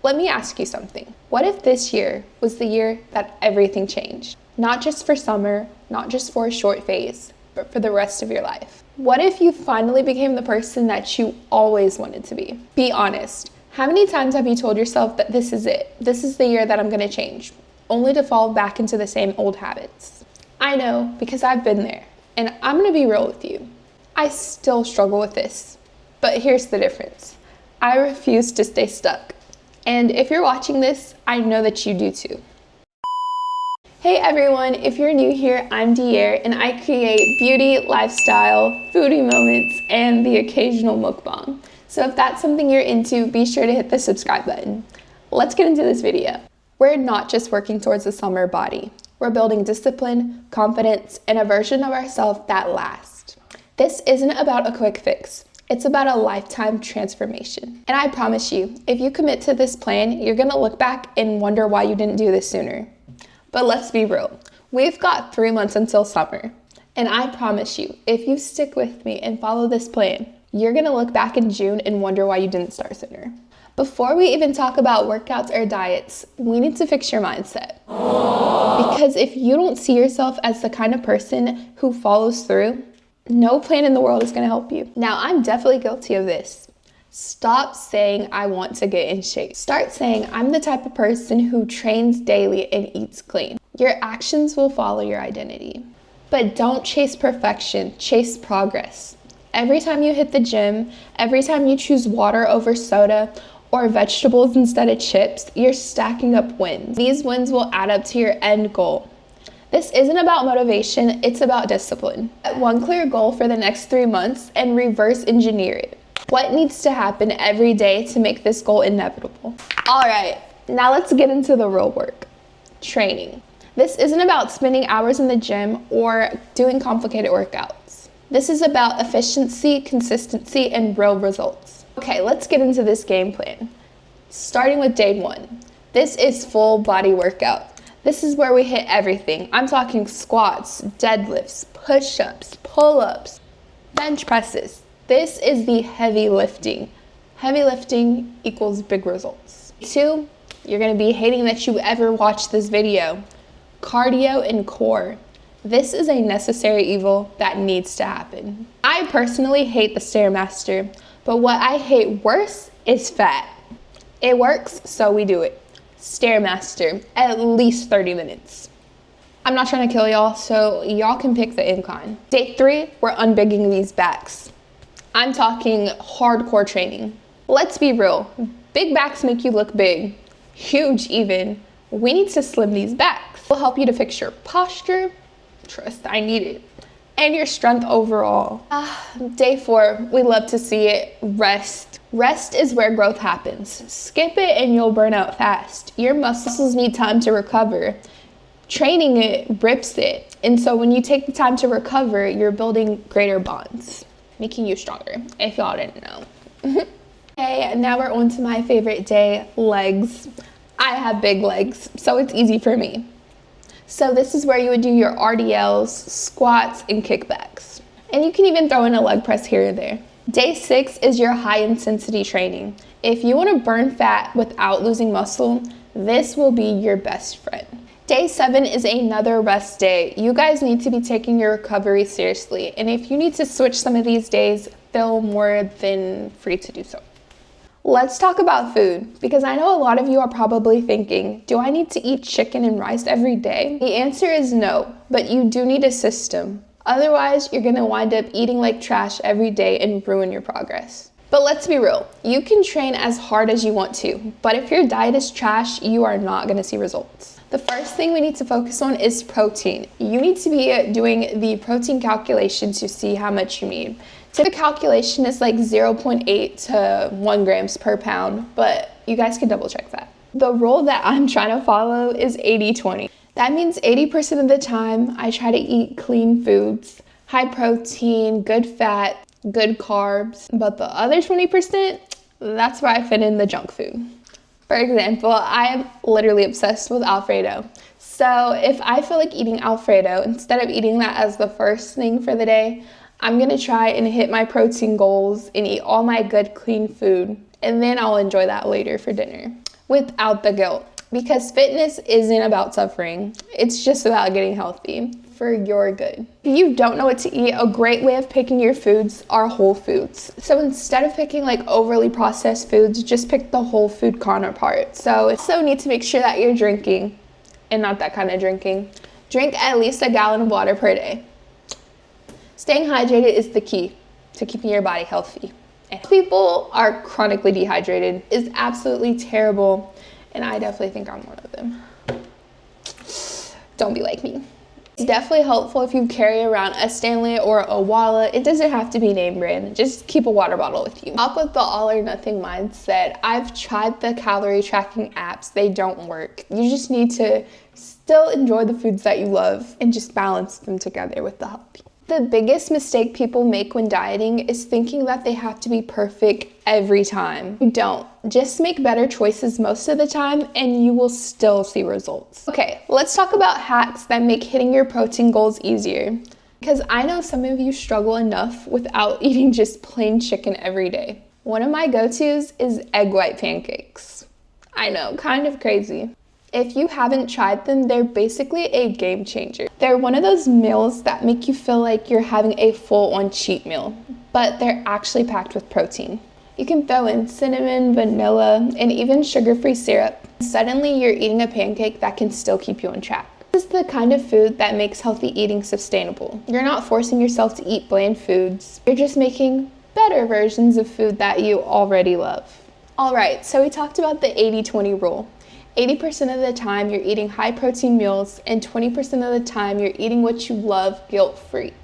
Let me ask you something. What if this year was the year that everything changed? Not just for summer, not just for a short phase, but for the rest of your life. What if you finally became the person that you always wanted to be? Be honest. How many times have you told yourself that this is it? This is the year that I'm gonna change, only to fall back into the same old habits? I know, because I've been there, and I'm gonna be real with you. I still struggle with this, but here's the difference. I refuse to stay stuck. And if you're watching this, I know that you do too. Hey everyone, if you're new here, I'm Dier, and I create beauty, lifestyle, foodie moments, and the occasional mukbang. So if that's something you're into, be sure to hit the subscribe button. Let's get into this video. We're not just working towards a summer body. We're building discipline, confidence, and a version of ourselves that lasts. This isn't about a quick fix. It's about a lifetime transformation. And I promise you, if you commit to this plan, you're gonna look back and wonder why you didn't do this sooner. But let's be real. We've got 3 months until summer. And I promise you, if you stick with me and follow this plan, you're gonna look back in June and wonder why you didn't start sooner. Before we even talk about workouts or diets, we need to fix your mindset. Because if you don't see yourself as the kind of person who follows through, no plan in the world is gonna help you. Now, I'm definitely guilty of this. Stop saying I want to get in shape. Start saying I'm the type of person who trains daily and eats clean. Your actions will follow your identity. But don't chase perfection, chase progress. Every time you hit the gym, every time you choose water over soda or vegetables instead of chips, you're stacking up wins. These wins will add up to your end goal. This isn't about motivation, it's about discipline. Set one clear goal for the next 3 months and reverse engineer it. What needs to happen every day to make this goal inevitable? All right, now let's get into the real work. Training. This isn't about spending hours in the gym or doing complicated workouts. This is about efficiency, consistency, and real results. Okay, let's get into this game plan. Starting with day 1. This is full body workout. This is where we hit everything. I'm talking squats, deadlifts, push-ups, pull-ups, bench presses. This is the heavy lifting. Heavy lifting equals big results. 2, you're gonna be hating that you ever watched this video. Cardio and core. This is a necessary evil that needs to happen. I personally hate the Stairmaster, but what I hate worse is fat. It works, so we do it. Stairmaster, at least 30 minutes. I'm not trying to kill y'all, so y'all can pick the incline. Day 3, we're unbigging these backs. I'm talking hardcore training. Let's be real, big backs make you look big, huge even. We need to slim these backs. It'll help you to fix your posture, trust, I need it, and your strength overall. Day 4, we love to see it, rest. Rest is where growth happens. Skip it and you'll burn out fast. Your muscles need time to recover. Training it rips it. And so when you take the time to recover, you're building greater bonds, making you stronger, if y'all didn't know. Okay, now we're on to my favorite day, legs. I have big legs, so it's easy for me. So this is where you would do your RDLs, squats, and kickbacks. And you can even throw in a leg press here and there. Day 6 is your high intensity training. If you want to burn fat without losing muscle, this will be your best friend. Day 7 is another rest day. You guys need to be taking your recovery seriously. And if you need to switch some of these days, feel more than free to do so. Let's talk about food, because I know a lot of you are probably thinking, do I need to eat chicken and rice every day? The answer is no, but you do need a system. Otherwise, you're gonna wind up eating like trash every day and ruin your progress. But let's be real, you can train as hard as you want to, but if your diet is trash, you are not gonna see results. The first thing we need to focus on is protein. You need to be doing the protein calculation to see how much you need. So the calculation is like 0.8 to 1 grams per pound, but you guys can double check that. The rule that I'm trying to follow is 80-20. That means 80% of the time I try to eat clean foods, high protein, good fat, good carbs, but the other 20%, that's where I fit in the junk food. For example, I am literally obsessed with Alfredo. So if I feel like eating Alfredo, instead of eating that as the first thing for the day, I'm gonna try and hit my protein goals and eat all my good clean food, and then I'll enjoy that later for dinner. without the guilt. Because fitness isn't about suffering. It's just about getting healthy for your good. If you don't know what to eat, a great way of picking your foods are whole foods. So instead of picking like overly processed foods, just pick the whole food counterpart. So need to make sure that you're drinking, and not that kind of drinking. Drink at least a gallon of water per day. Staying hydrated is the key to keeping your body healthy. And people are chronically dehydrated. It's absolutely terrible. And I definitely think I'm one of them. Don't be like me. It's definitely helpful if you carry around a Stanley or a wallet. It doesn't have to be name brand. Just keep a water bottle with you. Stop with the all or nothing mindset. I've tried the calorie tracking apps. They don't work. You just need to still enjoy the foods that you love and just balance them together with the healthy. The biggest mistake people make when dieting is thinking that they have to be perfect every time. You don't. Just make better choices most of the time and you will still see results. Okay, let's talk about hacks that make hitting your protein goals easier. Because I know some of you struggle enough without eating just plain chicken every day. One of my go-tos is egg white pancakes. I know, kind of crazy. If you haven't tried them, they're basically a game changer. They're one of those meals that make you feel like you're having a full-on cheat meal, but they're actually packed with protein. You can throw in cinnamon, vanilla, and even sugar-free syrup. Suddenly, you're eating a pancake that can still keep you on track. This is the kind of food that makes healthy eating sustainable. You're not forcing yourself to eat bland foods. You're just making better versions of food that you already love. All right, so we talked about the 80-20 rule. 80% of the time you're eating high protein meals and 20% of the time you're eating what you love guilt-free,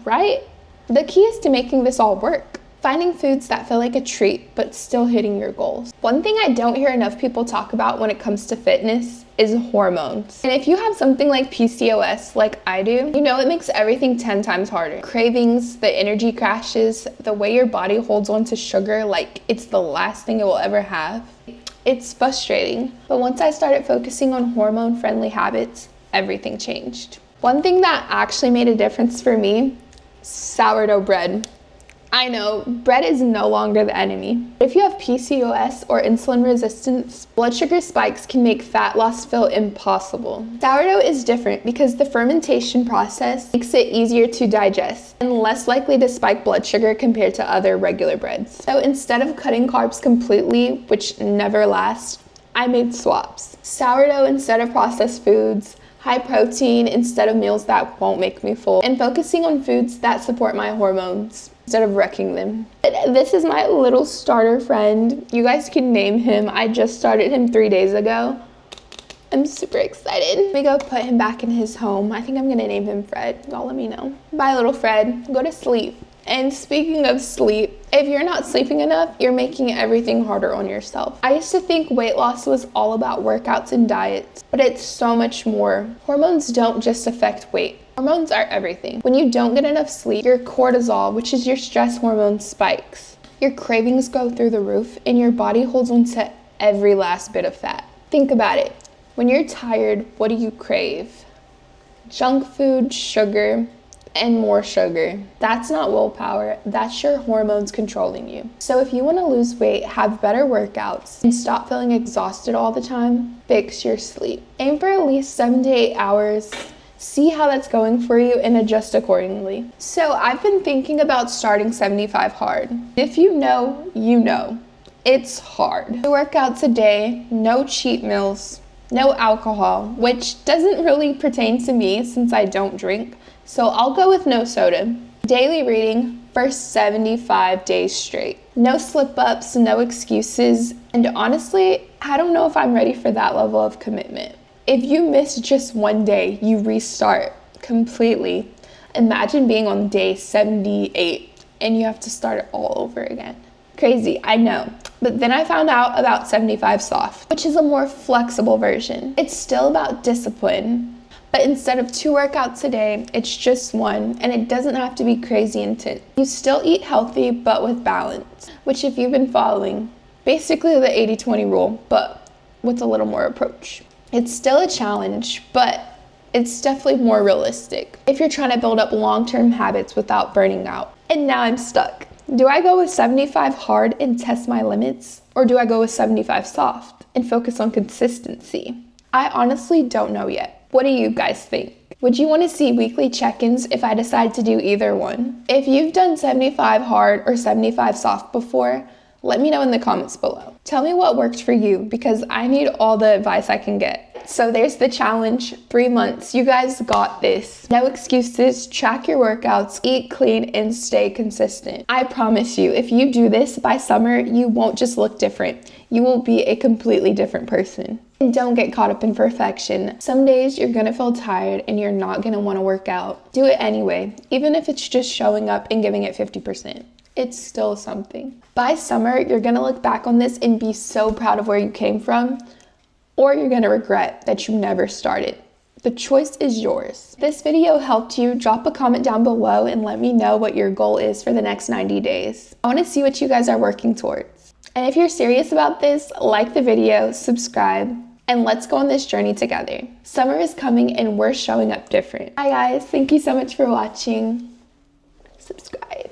right? The key is to making this all work. Finding foods that feel like a treat but still hitting your goals. One thing I don't hear enough people talk about when it comes to fitness is hormones. And if you have something like PCOS like I do, you know it makes everything 10 times harder. Cravings, the energy crashes, the way your body holds on to sugar like it's the last thing it will ever have. It's frustrating, but once I started focusing on hormone-friendly habits, everything changed. One thing that actually made a difference for me, sourdough bread. I know, bread is no longer the enemy. If you have PCOS or insulin resistance, blood sugar spikes can make fat loss feel impossible. Sourdough is different because the fermentation process makes it easier to digest and less likely to spike blood sugar compared to other regular breads. So instead of cutting carbs completely, which never lasts, I made swaps. Sourdough instead of processed foods, high protein instead of meals that won't make me full, and focusing on foods that support my hormones instead of wrecking them. This is my little starter friend. You guys can name him. I just started him 3 days ago. I'm super excited. Let me go put him back in his home. I think I'm gonna name him Fred. Y'all let me know. Bye, little Fred. Go to sleep. And speaking of sleep, if you're not sleeping enough, you're making everything harder on yourself. I used to think weight loss was all about workouts and diets, but it's so much more. Hormones don't just affect weight. Hormones are everything. When you don't get enough sleep, your cortisol, which is your stress hormone, spikes. Your cravings go through the roof and your body holds on to every last bit of fat. Think about it. When you're tired, what do you crave? Junk food, sugar, and more sugar. That's not willpower, that's your hormones controlling you. So if you want to lose weight, have better workouts, and stop feeling exhausted all the time, fix your sleep. Aim for at least 7 to 8 hours. See how that's going for you and adjust accordingly. So I've been thinking about starting 75 hard. If you know, you know. It's hard. 2 workouts a day, no cheat meals, no alcohol, which doesn't really pertain to me since I don't drink. So I'll go with no soda. Daily reading for 75 days straight. No slip-ups, no excuses, and honestly, I don't know if I'm ready for that level of commitment. If you miss just 1 day, you restart completely. Imagine being on day 78 and you have to start it all over again. Crazy, I know. But then I found out about 75 Soft, which is a more flexible version. It's still about discipline, but instead of 2 workouts a day, it's just 1, and it doesn't have to be crazy intense. You still eat healthy, but with balance, which if you've been following, basically the 80-20 rule, but with a little more approach. It's still a challenge, but it's definitely more realistic if you're trying to build up long-term habits without burning out. And now I'm stuck. Do I go with 75 hard and test my limits, or do I go with 75 soft? and focus on consistency? I honestly don't know yet. What do you guys think? Would you want to see weekly check-ins if I decide to do either one? If you've done 75 hard or 75 soft before, let me know in the comments below. Tell me what worked for you because I need all the advice I can get. So there's the challenge, 3 months. You guys got this. No excuses, track your workouts, eat clean, and stay consistent. I promise you, if you do this by summer, you won't just look different. You will be a completely different person. And don't get caught up in perfection. Some days you're gonna feel tired and you're not gonna wanna work out. Do it anyway, even if it's just showing up and giving it 50%. It's still something. By summer, you're gonna look back on this and be so proud of where you came from, or you're gonna regret that you never started. The choice is yours. If this video helped you, drop a comment down below and let me know what your goal is for the next 90 days. I wanna see what you guys are working towards. And if you're serious about this, like the video, subscribe, and let's go on this journey together. Summer is coming and we're showing up different. Hi guys, thank you so much for watching. Subscribe.